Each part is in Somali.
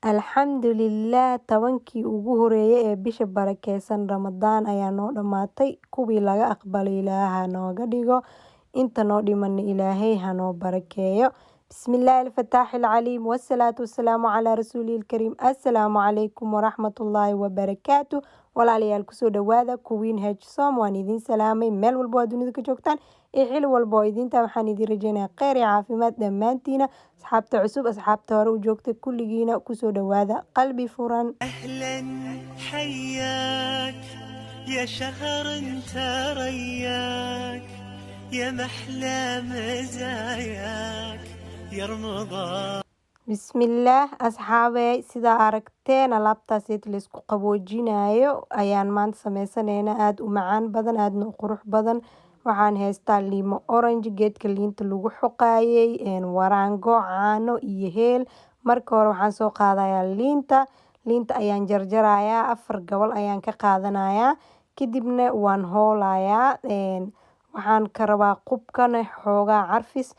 Alxamdulillaah, 10kii ugu horeeyay ee bisha barakeysan Ramadaan ayaa noo dhamaatay. Kuwii laga aqbalay Ilaahay ha nooga dhigo. Inta noo dhiman Ilaahay ha noo barakeeyo. Bismillaahi al-Fataaxi al-Caliim. Wassalaatu wassalaamu calaa rasuulil kariim. Assalaamu calaykum waraxmatullaahi wabarakaatuh. Walaalayaal kusoo dhawaada Queen Hsom. Waan idin salaamay meel walbo oo dunida ka joogtaan. xili walbo oo idinta waxaan idin rajeynayaa kheyr iyo caafimaad dhammaantiina. Asxaabta cusub, asxaabta hore u joogtay kulligiina kusoo dhawaada qalbi furan. أهلا حياك يا شهر انت رياك يا محلى مزاياك يا رمضان. Bismillaah asxaabey, sida aragteen alaabtaas la isku qaboojinayo ayaan maanta sameysanaynaa. aad u macaan badan, aadna u qurux badan. Waxaan haystaa liimo orange, geedka liinta lagu xoqaayay, waraango, caano iyo heel. Marka hore waxaan soo qaadayaa liinta ayaan jarjarayaa, 4 gobol ayaan ka qaadanayaa. Kadibna waan hoolayaa. Waxaan ka rabaa qubkana xoogaa carfis.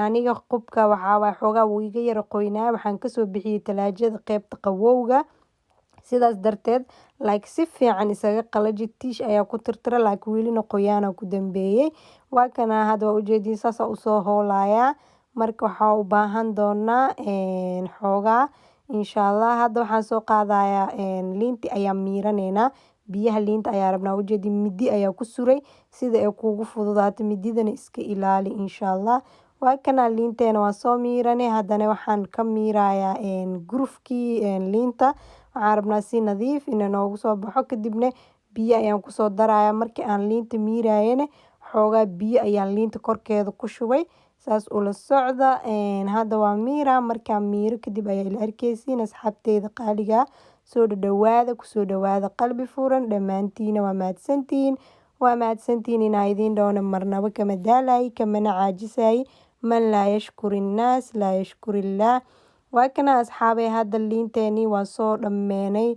Aniga qubka waxaa waay xoogaa wuu iga yara qoynaa. Waxaan kasoo bixiyay talaajada qaybta qabowga. Sidaas darteed si fiican isaga qalaji. Tiish ayaa ku tirtira welina qoyaana ku dambeeyay. Waa kana hadda waa ujeedin saas usoo hoolayaa. Marka waxaa u baahan doonaa xoogaa insha Allah. Hadda waxaan soo qaadayaa liinti ayaa miiraneynaa. Biyaha liinta ayaa rabnaa. Ujeedin midi ayaa ku suray sida ay kuugu fududaato. Mididana iska ilaali insha Allah. Waa kana liinteena waa soo miiranay. Haddana waxaan ka miirayaa gurufkii liinta. Waxaan rabnaa si nadiif inay noogu soo baxo. Kadibna biyo ayaan kusoo darayaa. Markii aan liinta miirayana xoogaa biyo ayaan liinta korkeeda ku shubay. Saas ula socda. Hadda waa miira. Markaan miiro kadib ayaa ila arkeysiin asxaabteyda qaaliga. Soo dhawaada, kusoo dhawaada qalbi furan. Dhammaantiina waa mahadsantihiin. Waa mahadsantihiin inaa idin dhoona marnaba kama daalay, kamana caajisay. Man laa yashkuri naas laa yashkuri illaah. Waa kana asxaabey, hadda liinteeni waa soo dhammeynay.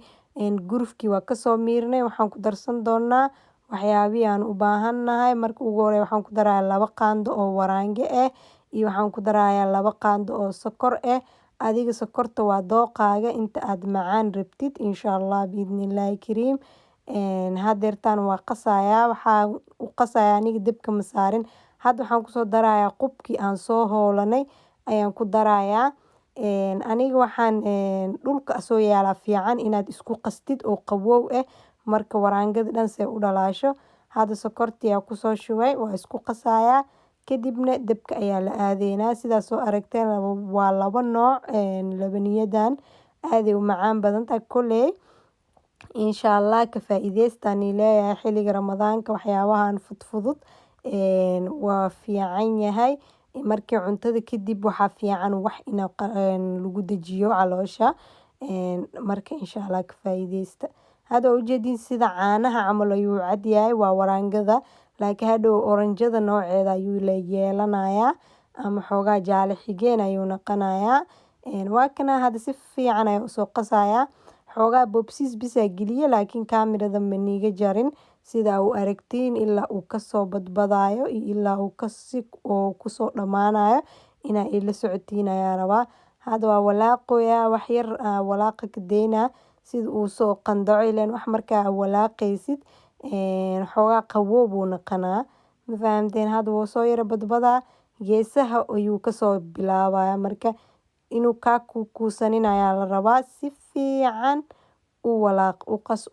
Gurufkii waa kasoo miirnay. Waxaan ku darsan doonaa waxyaabihi aan u baahannahay. Marka ugu hore waxaan ku darayaa 2 qaando oo waraange ah iyo waxaan ku darayaa 2 qaando oo sokor ah. Adiga sokorta waa dooqaaga inta aad macaan rabtid insha Allah biidnillaahi kariim. Hadeertaan waa qasayaa. Waxaan u qasayaa aniga dabka ma saarin. Hadda waxaan kusoo darayaa qubkii aan soo hoolanay ayaan ku darayaa. Aniga waxaan dhulka soo yaalaa fiican inaad isku qastid oo qabow ah. Marka waraangada dhan say u dhalaasho. Hadda sokortii ayaa kusoo shubay. Waa isku qasayaa. Kadibna dabka ayaa la aadeynaa. Sidaas soo aragteen waa 2 nooc. Labaniyadan aaday u macaan badan tahay koley. Insha Allah ka faa'iideystaan leeyahay xilliga Ramadaanka waxyaabahan fudfudud. Waa fiican yahay. Markii cuntada kadib waxaa fiican wax in lagu dajiyo caloosha. Marka insha Allah ka faa'iideysta. Hadda ujeedin sida caanaha camal ayuu cad yahay. Waa waraangada. Laakiin hadhow oranjada nooceeda ayuu la yeelanayaa. Ama xoogaa jaale xigeen ayuu naqanayaa. Waa kana hadda si fiican ayuu soo qasayaa. Xoogaa bobsis bisa geliye laakiin kaamirada ma niiga jarin. Sida uu aragtiin ilaa uu kasoo badbadaayo ilaa uu kusoo dhamaanayo inaa ila socotiin ayaa rabaa. Hadda waa walaaqoyaa wax yar walaaqa ka deynaa sida uu soo qandaco ileen wax markaa walaaqaysid xoogaa qabow buu naqanaa. Ma fahamteen? Hadda wuu soo yara badbadaa. Geesaha ayuu kasoo bilaabaya. Marka inuu kaa kuusanin ayaa la rabaa. Si fiican u walaaq. U qas.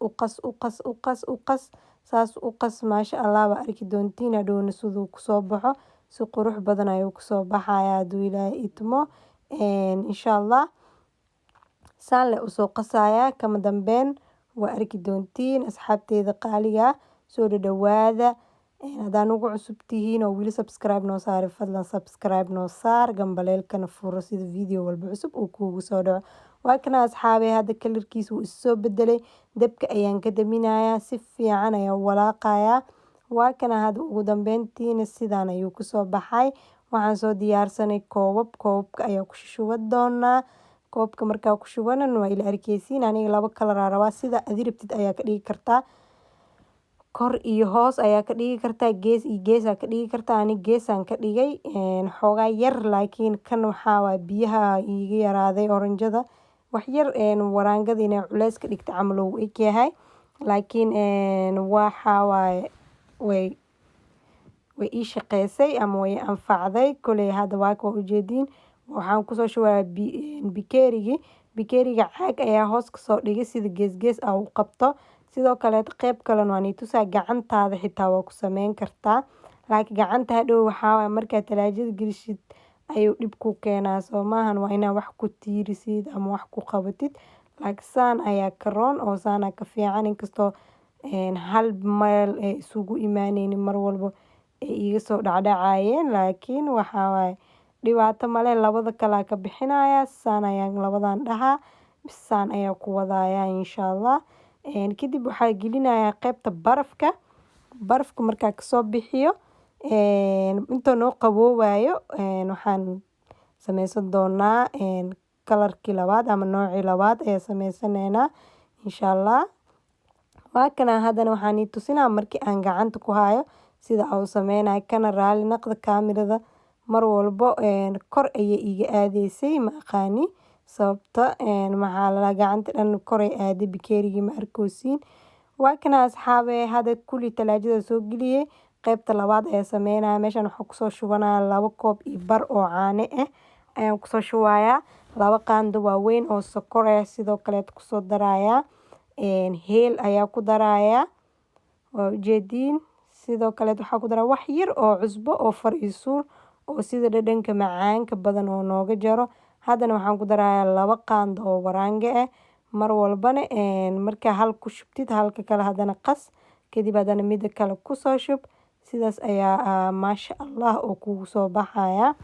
Saas u qas. Maasha Allah waa arki doontiin hadhowna siduu kusoo baxo. Si qurux badan ayuu kusoo baxayaa hadduu Ilaahay idmo. Insha Allah. Saan le usoo qasayaa. Kama dambeyn waa arki doontiin asxaabteyda qaaliga. Soo dhawaada. Haddaan ugu cusub tihiin oo wili subscribe noo saari fadlan subscribe noo saar. Gambaleelkana furo sida video walba cusub uu kuugu soo dhaco. Waa kana asxaabey hadda kalarkiisu is soo bedelay. Dabka ayaan ka daminayaa. Si fiican ayaa walaaqayaa. Waa kana hadda ugu dambeyntiina sidaan ayuu kusoo baxay. Waxaan soo diyaarsanay koobab. Koobabka ayaa ku shuban doonaa. Koobka markaa ku shubanan waa ila arkeysiin. Aniga 2 kalar rabaa. Sida aad rabtid ayaa ka dhigi kartaa. Kor iyo hoos ayaa ka dhigi kartaa. Gees iyo gees ayaa ka dhigi kartaa. Aniga geesaan ka dhigay. Xoogaa yar laakiin kan waxaa waa biyaha iiga yaraaday oranjada. wax yar waraangada inay culays ka dhigta camal uu eg yahay laakiin waxa waaye way ii shaqeysay ama way anfacday koley hadda waa ujeediin waxaan kusoo shubayaa bikeeriga caag ayaa hoos kasoo dhigay sida gees u qabto sidoo kale qeyb kalena waan tusaa gacantaada xitaa waa ku sameyn kartaa laakiin gacanta hadhow waxaa waaye markaad talaajada gelishid ayuu dhib ku keenaa soo maahan waa inaad wax ku tiirisid ama wax ku qabatid laakiin saan ayaa ka roon oo saana ka fiican inkastoo hal meel ay isugu imaaneynin mar walba ay iga soo dhacdhacayeen laakiin waxaa waaye dhibaato male labada kale ka bixinaya saan ayaan labadan dhahaa saan ayaa ku wadaaya insha Allah kadib waxaa gelinayaa qeybta barafka markaa kasoo bixiyo inta noo qaboobayo waxaan sameysan doonaa kalarkii labaad ama noocii labaad ayaa sameysaneynaa insha Allah waa kana haddana waxaan ii tusinaa markii aan gacanta ku hayo sida aan u sameynayo kana raali naqda kaamirada mar walbo kor ayay iga aadeysay ma aqaani sababta maxaa la gacanta dhan kor ay aaday bikeerigii ma arkoosiin waa kana asxaabe hadda kulli talaajada soo geliyay qeybta labaad ayaa sameynaya meeshan waxaan kusoo shubanayaa 2 koob iyo bar oo caano ah ayaan kusoo shubayaa 2 qaando waaweyn oo sokor ah sidoo kale kusoo darayaa heel ayaa ku darayaa waa ujeediin sidoo kale waxaa ku daraa wax yar oo cusbo oo fariisuun oo sida dhadhanka macaanka badan oo nooga jaro haddana waxaan ku darayaa 2 qaando oo waraange ah mar walbana markaa hal ku shubtid halka kale haddana qas kadib haddana mida kale kusoo shub sidaas ayaa maasha Allah oo kugu soo baxaya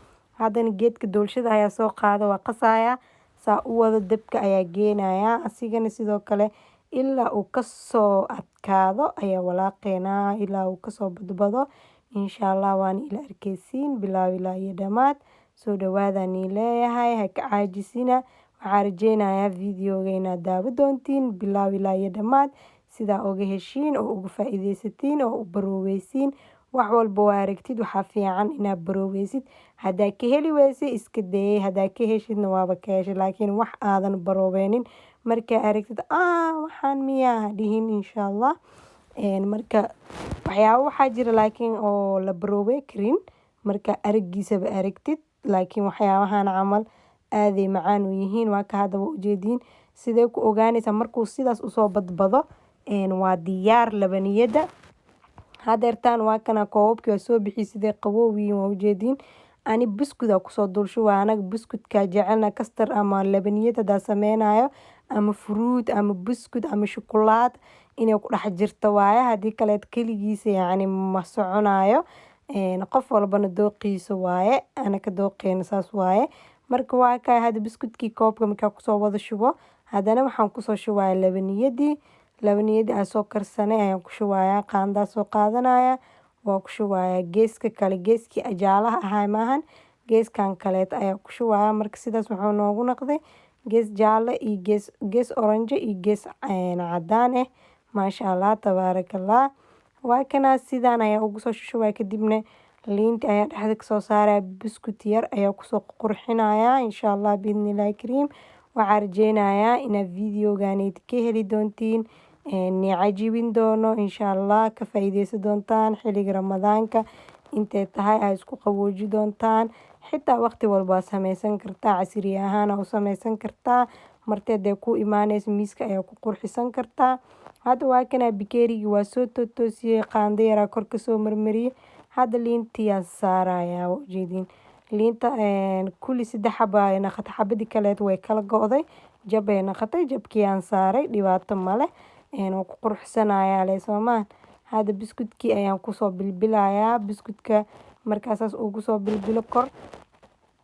haddana geedka doolshada ayaa soo qaada waa qasaya saa u wada dabka ayaa geenaya asigana sidoo kale ilaa uu kasoo adkaado ayaa walaaqeynaa ilaa uu kasoo badbado insha Allah waan ila arkeysiin bilaaw ilaa iyo dhamaad soo dhawaadaan leeyahay ha ka caajisina waxaan rajeynayaa videoga inaad daawo doontiin bilaaw ilaa iyo dhamaad sida uga heshiin oo uga faa'iideysatiin oo u barooweysiin wax walba waa aragtid waxaa fiican inaad barooweysid haddaa ka heli weysay iska dayay haddaa ka heshidna waaba ka heshay laakiin wax aadan baroobeynin markaa aragtid waxaan miyaa dhihin insha Allah marka waxyaabo waxaa jira laakiin oo la baroobey karin marka aragiisaba aragtid laakiin waxyaabahan camal aaday macaan u yihiin waa ka hadaba ujeediin sidee ku ogaanaysaa markuu sidaas usoo badbado waa diyaar labaniyada hadeertaan waa kana koobabkii waa soo bixi sidee qaboowiin waa ujeediin ani biskuda kusoo dulshuba anaga biskudka jecelna kastar ama labaniyad hadaa sameynayo ama fruit ama biskud ama shukulaad inay ku dhex jirto waaye haddii kaleed keligiisa yacni ma soconayo qof walbana dooqiisa waaye anaka dooqeena saas waaye marka waa kaa hadda biskudkii koobka markaa kusoo wada shubo haddana waxaan kusoo shubaya labaniyadii aan soo karsanay ayaan ku shubayaa qaandaa soo qaadanaya waa ku shubayaa geeska kale geeskii ajaalaha ahaa maahan geeskan kaleet ayaa ku shubayaa marka sidaas wuxuu noogu noqday gees jaalle iyo gees orange iyo gees cadaan ah maasha Allah tabaarakallah waa kana sidaan ayaa ugu soo shubaya kadibna liinta ayaa dhexda kasoo saaraya biskud yar ayaa kusoo qurxinaya insha Allah biidnillahi kariim waxaan rajeynayaa inaad videoganeyd ka heli doontiin ni cajibin doono insha Allah ka faa'iideysan doontaan xilliga ramadaanka intay tahay aad isku qabooji doontaan xitaa waqti walba sameysan kartaa casri ahaan u sameysan kartaa marteed ku imaanaysa miiska ayaa ku qurxisan kartaa hadda waa kana bikeerigi waa soo toosiyay qaando yar kor ka soo marmariyay hadda liintiya saaraya ujeedin liinta kulli 3 xabo ay naqatay xabadii kale way kala go'day jab ay naqatay jabkii aan saaray dhibaato male oo ku qurxsanaya le Soomaan hadda biskudkii ayaan kusoo bilbilayaa biskudka markaas ugu soo bilbilo kor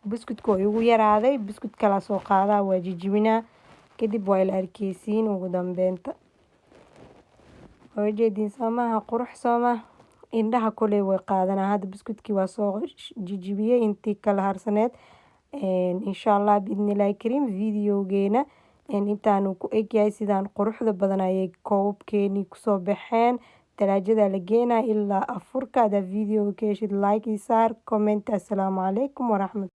biskudku waa ugu yaraaday biskud kala soo qaadaa waa jijibina kadib waa la arkeysiin ugu dambeynta ujeedin Soomaha qurux Soomaa indhaha kuley way qaadanaa hadda biskudkii waa soo jijibiyay intii kala harsaneed insha Allah biidnillahi kariim videogeena intaanu ku egyahay sidaan quruxda badan ayay koobabkeeni kusoo baxeen talaajada la geenaa ilaa afurka hada videoga ka heshid like iyo saar comment assalaamu calaykum waraxmatullahi